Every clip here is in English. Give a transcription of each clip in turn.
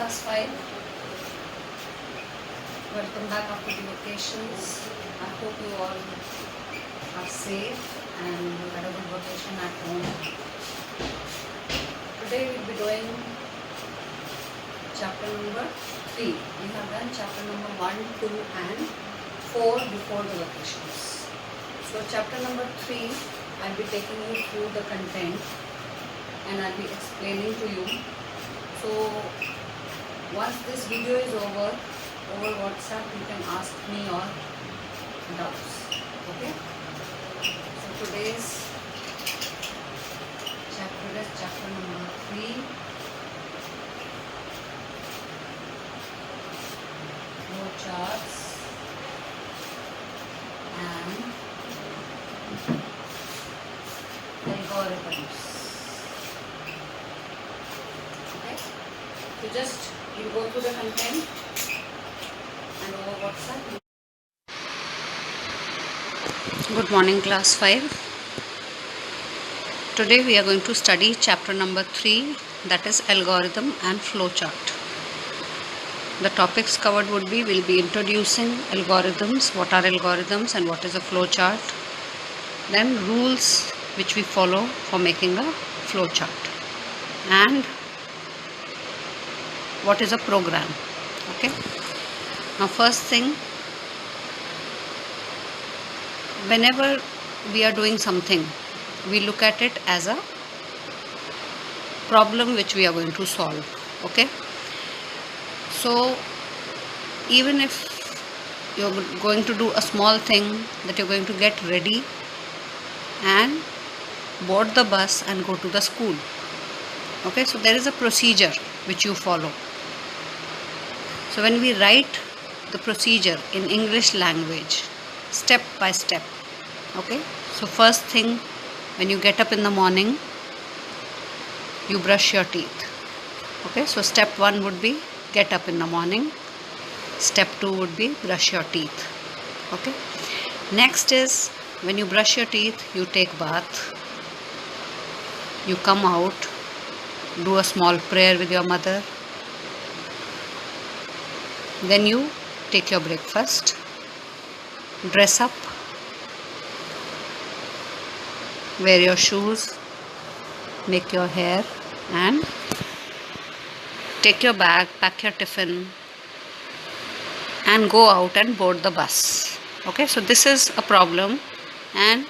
class 5. Welcome back after the vacations. I hope you all are safe and you had a good vacation at home. Today we'll be doing chapter number 3. We have done chapter number 1, 2 and 4 before the vacations. So chapter number 3, I'll be taking you through the content and I'll be explaining to you. So once this video is over WhatsApp, you can ask me your doubts. Okay? So today's chapter is chapter number 3. Flow charts and algorithms. Okay? So just you go through the content and over WhatsApp. Good morning class 5. Today we are going to study chapter number 3, that is algorithm and flowchart. The topics covered would be, we'll be introducing algorithms, what are algorithms and what is a flowchart. Then rules which we follow for making a flowchart. And what is a program. Okay. Now first thing, whenever we are doing something, we look at it as a problem which we are going to solve. Okay. So even if you're going to do a small thing, that you're going to get ready and board the bus and go to the school. Okay, so there is a procedure which you follow. So when we write the procedure in English language, step by step. Okay, so first thing, when you get up in the morning, you brush your teeth. Okay, so step 1 would be get up in the morning. Step 2 would be brush your teeth. Okay, next is when you brush your teeth, you take bath, you come out, do a small prayer with your mother, then you take your breakfast, dress up, wear your shoes, make your hair and take your bag, pack your tiffin and go out and board the bus. Okay, so this is a problem and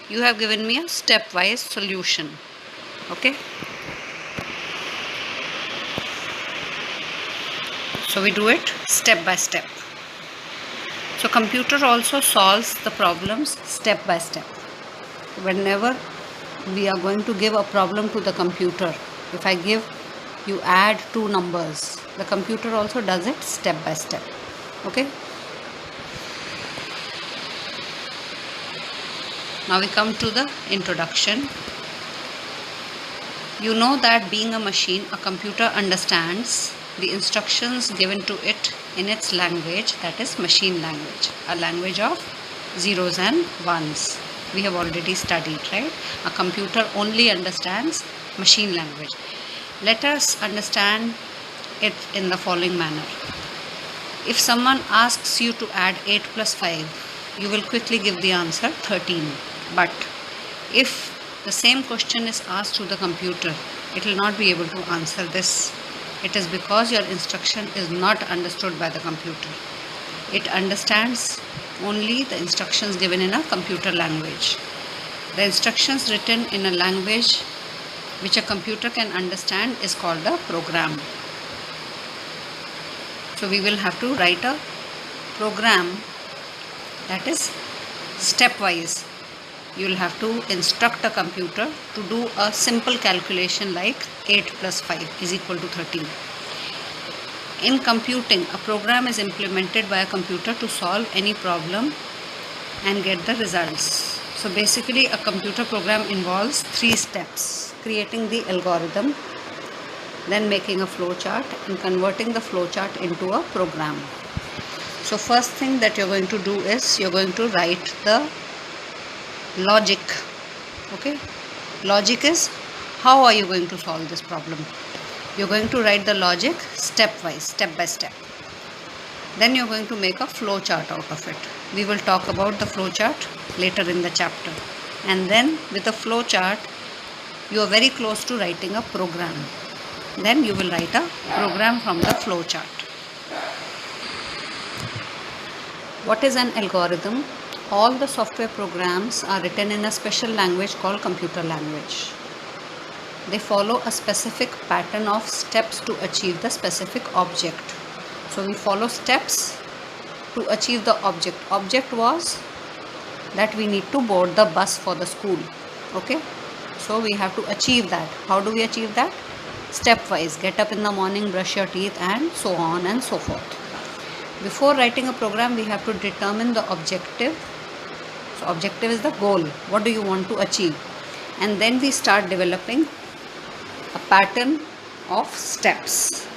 you have given me a stepwise solution. Okay, so we do it step by step. So computer also solves the problems step by step. Whenever we are going to give a problem to the computer, if I give you add 2 numbers, the computer also does it step by step. Okay, now we come to the introduction. You know that being a machine, a computer understands the instructions given to it in its language, that is machine language, a language of zeros and ones. We have already studied, right? A computer only understands machine language. Let us understand it in the following manner. If someone asks you to add 8 plus 5, you will quickly give the answer 13. But if the same question is asked to the computer, it will not be able to answer this. It is because your instruction is not understood by the computer. It understands only the instructions given in a computer language. The instructions written in a language which a computer can understand is called a program. So we will have to write a program that is stepwise. You will have to instruct a computer to do a simple calculation like 8 plus 5 is equal to 13. In computing, a program is implemented by a computer to solve any problem and get the results. So basically a computer program involves 3 steps: creating the algorithm, then making a flowchart and converting the flowchart into a program. So first thing that you're going to do is you're going to write the logic. Okay, logic is how are you going to solve this problem. You're going to write the logic stepwise, step by step. Then you're going to make a flow chart out of it. We will talk about the flow chart later in the chapter. And then with a flow chart, you are very close to writing a program. Then you will write a program from the flow chart. What is an algorithm? All the software programs are written in a special language called computer language. They follow a specific pattern of steps to achieve the specific object. So we follow steps to achieve the object. Object was that we need to board the bus for the school. Okay? So we have to achieve that. How do we achieve that? Stepwise. Get up in the morning, brush your teeth, and so on and so forth. Before writing a program, we have to determine the objective. So objective is the goal. What do you want to achieve? And then we start developing a pattern of steps.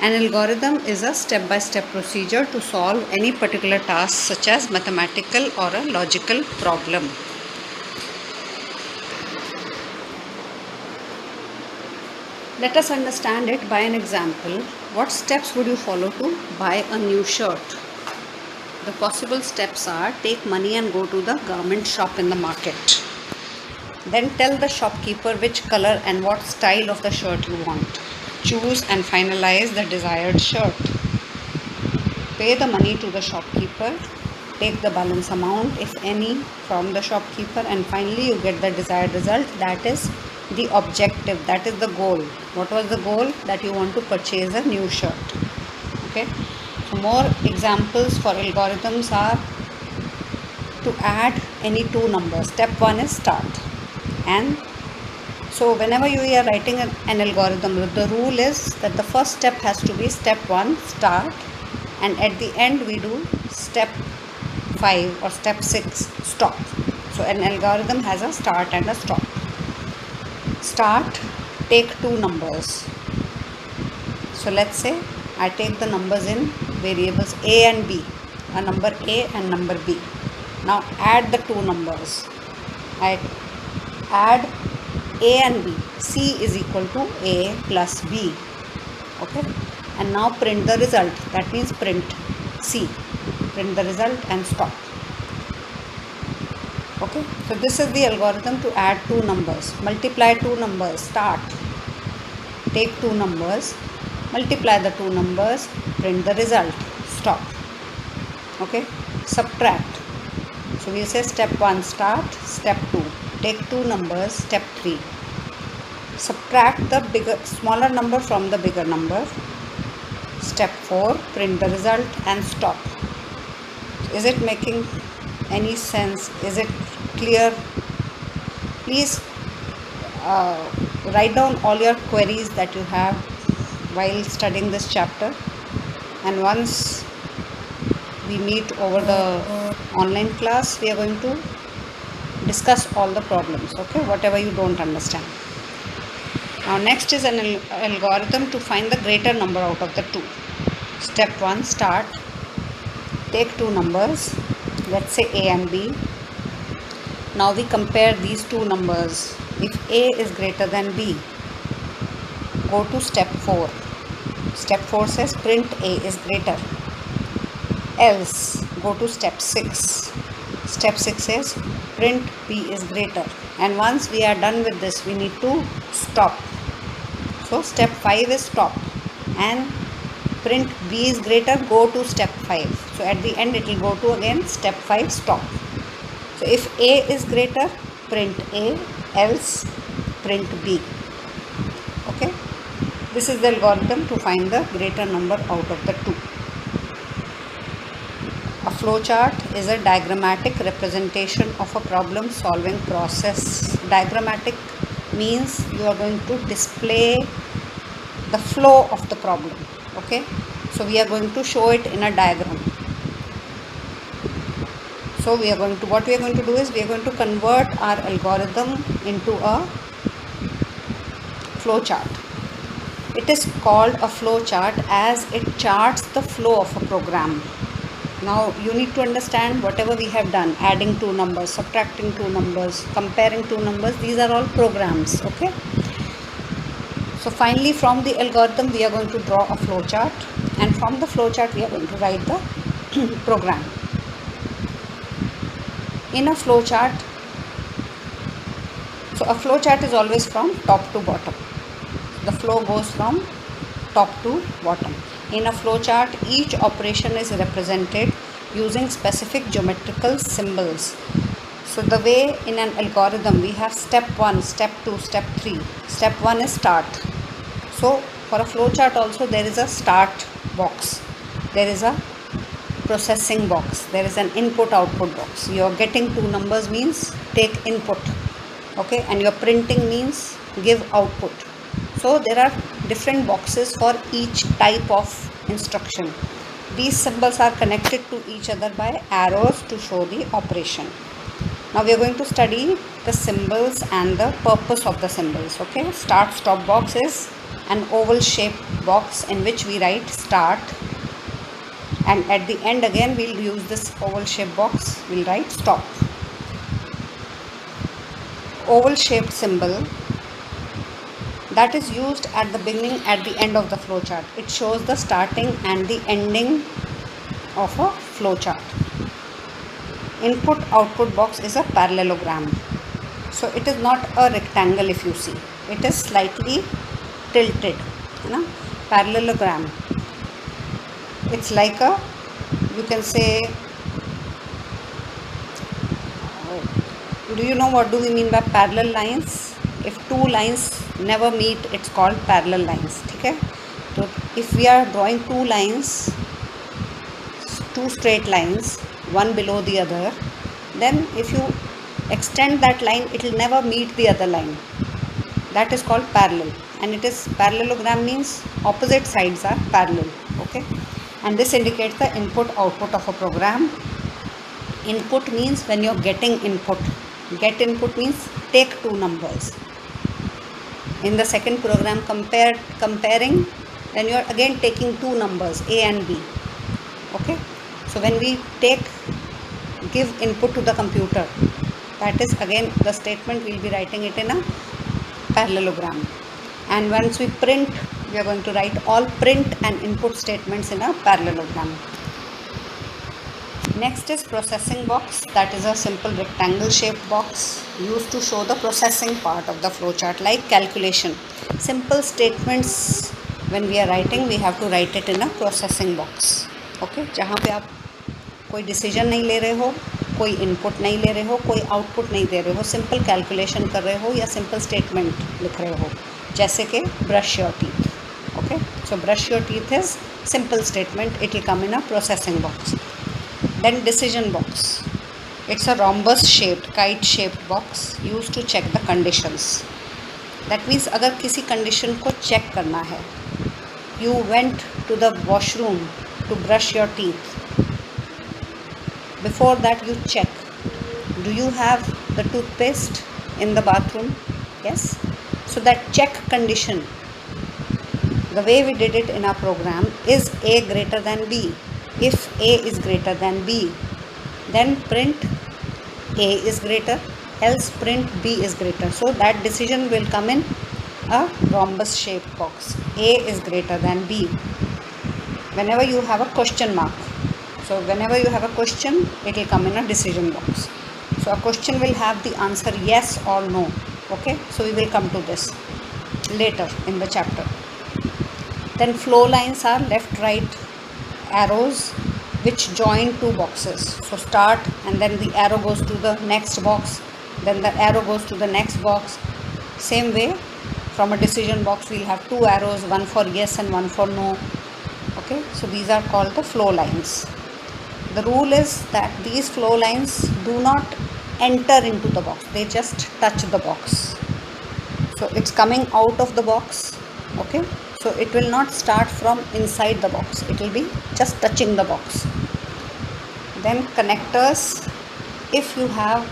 An algorithm is a step-by-step procedure to solve any particular task, such as mathematical or a logical problem. Let us understand it by an example. What steps would you follow to buy a new shirt? The possible steps are: take money and go to the garment shop in the market. Then tell the shopkeeper which color and what style of the shirt you want. Choose and finalize the desired shirt. Pay the money to the shopkeeper. Take the balance amount, if any, from the shopkeeper, and finally you get the desired result. That is the objective, that is the goal. What was the goal? That you want to purchase a new shirt. Okay. So more examples for algorithms are to add any two numbers. Step 1 is start. And so whenever you are writing an algorithm, the rule is that the first step has to be step 1, start, and at the end we do step 5 or step 6, stop. So an algorithm has a start and a stop. Start, take two numbers. So let's say I take the numbers in variables a and b, a number a and number b. Now add the two numbers. I add a and b. C is equal to a plus b. Okay. And now print the result. That means print C. Print the result and stop. Okay. So this is the algorithm to add two numbers. Multiply two numbers. Start. Take two numbers. Multiply the two numbers. Print the result. Stop. Okay. Subtract. So we say step 1 start, step 2 take two numbers, step 3 subtract the smaller number from the bigger number, step 4 print the result and stop. Is it making any sense? Is it clear? Please write down all your queries that you have while studying this chapter, and once we meet over the online class, we are going to discuss all the problems, okay, whatever you don't understand. Now next is an algorithm to find the greater number out of the two. Step 1 start, take two numbers, let's say a and b. Now we compare these two numbers. If a is greater than b, go to step 4. Step 4 says print a is greater. Else go to step 6. Step 6 says print b is greater. And once we are done with this, we need to stop. So step 5 is stop, and print b is greater, go to step 5. So at the end it will go to again step 5 stop. So if a is greater, print a, else print b. Okay, this is the algorithm to find the greater number out of the two. A flowchart is a diagrammatic representation of a problem solving process. Diagrammatic means you are going to display the flow of the problem. Okay, so we are going to show it in a diagram. So what we are going to do is we are going to convert our algorithm into a flowchart. It is called a flowchart as it charts the flow of a program. Now you need to understand whatever we have done, adding two numbers, subtracting two numbers, comparing two numbers, these are all programs. Okay, So finally, from the algorithm we are going to draw a flow chart, and from the flow chart we are going to write the program. In a flow chart, so a flow chart is always from top to bottom. The flow goes from top to bottom. In a flow chart, each operation is represented using specific geometrical symbols. So the way in an algorithm we have step 1, step 2, step 3. Step 1 is start. So for a flow chart also there is a start box, there is a processing box, there is an input output box. You are getting two numbers means take input, okay, and your printing means give output. So there are different boxes for each type of instruction. These symbols are connected to each other by arrows to show the operation. Now we are going to study the symbols and the purpose of the symbols. Okay, start stop box is an oval shaped box in which we write start, and at the end again we'll use this oval shaped box, we'll write stop. Oval shaped symbol that is used at the beginning, at the end of the flow chart. It shows the starting and the ending of a flow chart. Input output box is a parallelogram. So it is not a rectangle if you see. It is slightly tilted. Parallelogram. It's like a, you can say, do you know what do we mean by parallel lines? If two lines never meet, it's called parallel lines. Okay? So if we are drawing two lines, two straight lines, one below the other, then if you extend that line, it will never meet the other line. That is called parallel, and it is parallelogram means opposite sides are parallel. Okay, and this indicates the input output of a program. Input means when you're getting input. Get input means take two numbers. In the second program comparing, then you are again taking two numbers A and B. Okay, so when we give input to the computer, that is again the statement, we'll be writing it in a parallelogram. And once we print, we are going to write all print and input statements in a parallelogram. Next is processing box. That is a simple rectangle shaped box used to show the processing part of the flowchart, like calculation. Simple statements when we are writing, we have to write it in a processing box. Okay, जहाँ पे आप कोई decision नहीं ले रहे हो, कोई input नहीं ले रहे हो, कोई आउटपुट नहीं दे रहे हो, सिंपल कैलकुलेशन कर रहे हो या सिंपल स्टेटमेंट लिख रहे हो, जैसे कि brush your teeth. Okay, so brush your teeth is simple statement, it will come in a processing box. Then decision box, it's a rhombus shaped, kite shaped box used to check the conditions. That means अगर किसी condition को check करना है, you went to the washroom to brush your teeth. Before that you check, do you have the toothpaste in the bathroom? Yes. So that check condition, the way we did it in our program, is A greater than B. If A is greater than B, then print A is greater, else print B is greater. So that decision will come in a rhombus shaped box. A is greater than B. Whenever you have a question mark, so whenever you have a question, it will come in a decision box. So a question will have the answer yes or no. Okay, so we will come to this later in the chapter. Then flow lines are left right arrows which join two boxes. So start, and then the arrow goes to the next box, then the arrow goes to the next box. Same way, from a decision box we'll have two arrows, one for yes and one for no. Okay, so these are called the flow lines. The rule is that these flow lines do not enter into the box, they just touch the box. So it's coming out of the box. Okay, so it will not start from inside the box, it will be just touching the box. Then connectors, if you have,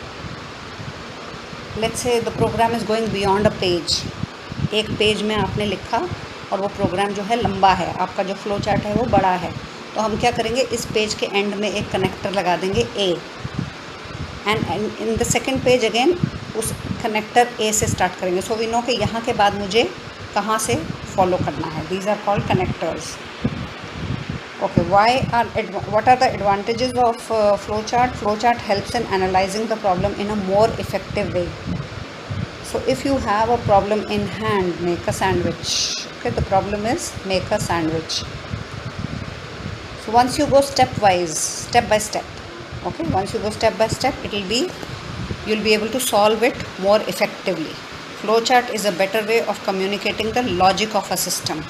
let's say the program is going beyond a page, एक page में आपने लिखा और वो programme जो है लंबा है, आपका जो फ्लो चार्ट है वो बड़ा है, तो हम क्या करेंगे, इस पेज के एंड में एक कनेक्टर लगा देंगे A, and in the second page again उस कनेक्टर A से स्टार्ट करेंगे. सो वी नो कि यहाँ के बाद मुझे कहाँ से फॉलो करना है. These are called connectors. Okay, what are the advantages of flowchart? Flowchart helps in analyzing the problem in a more effective way. So if you have a problem in hand, make a sandwich. Okay, the problem is make a sandwich. So once you go step by step, okay, once you go step by step, you'll be able to solve it more effectively. Flowchart is a better way of communicating the logic of a system.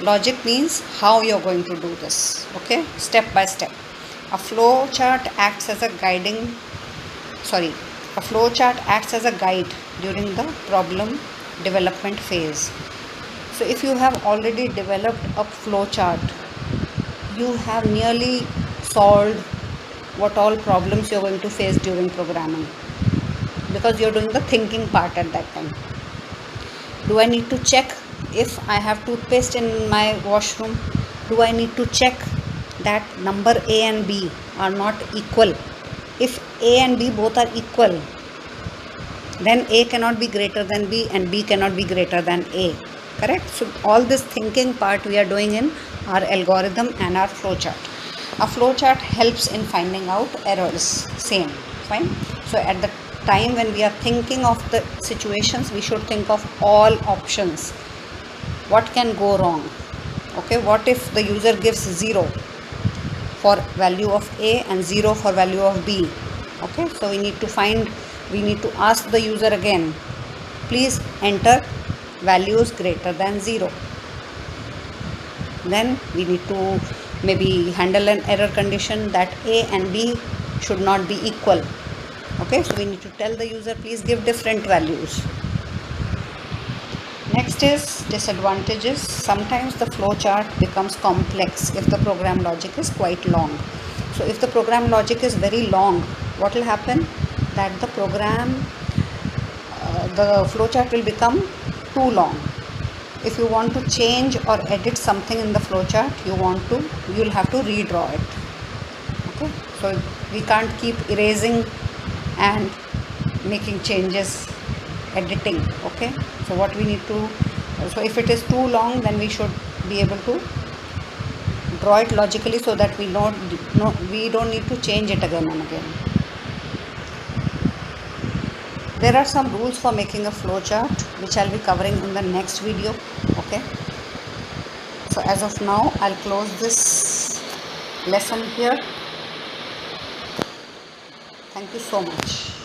Logic means how you're going to do this, okay, step by step. A flowchart acts as a guide during the problem development phase. So if you have already developed a flowchart, you have nearly solved what all problems you're going to face during programming, because you're doing the thinking part at that time. Do I need to check if I have toothpaste in my washroom? Do I need to check that number A and B are not equal? If A and B both are equal, then A cannot be greater than B and B cannot be greater than A. Correct? So all this thinking part we are doing in our algorithm and our flowchart. A flowchart helps in finding out errors. Same. Fine. So at the time when we are thinking of the situations, we should think of all options. What can go wrong? Okay, what if the user gives 0 for value of A and 0 for value of B? Okay, so we need to ask the user again, please enter values greater than 0. Then we need to maybe handle an error condition that A and B should not be equal. Okay, so we need to tell the user, please give different values. Next is disadvantages. Sometimes the flowchart becomes complex if the program logic is quite long. So if the program logic is very long, what will happen? That the flowchart will become too long. If you want to change or edit something in the flowchart, you'll have to redraw it. Okay, so we can't keep erasing and making changes, editing. Okay, so so if it is too long, then we should be able to draw it logically so that we don't need to change it again and again. There are some rules for making a flowchart which I'll be covering in the next video. Okay, so as of now I'll close this lesson here. Thank you so much.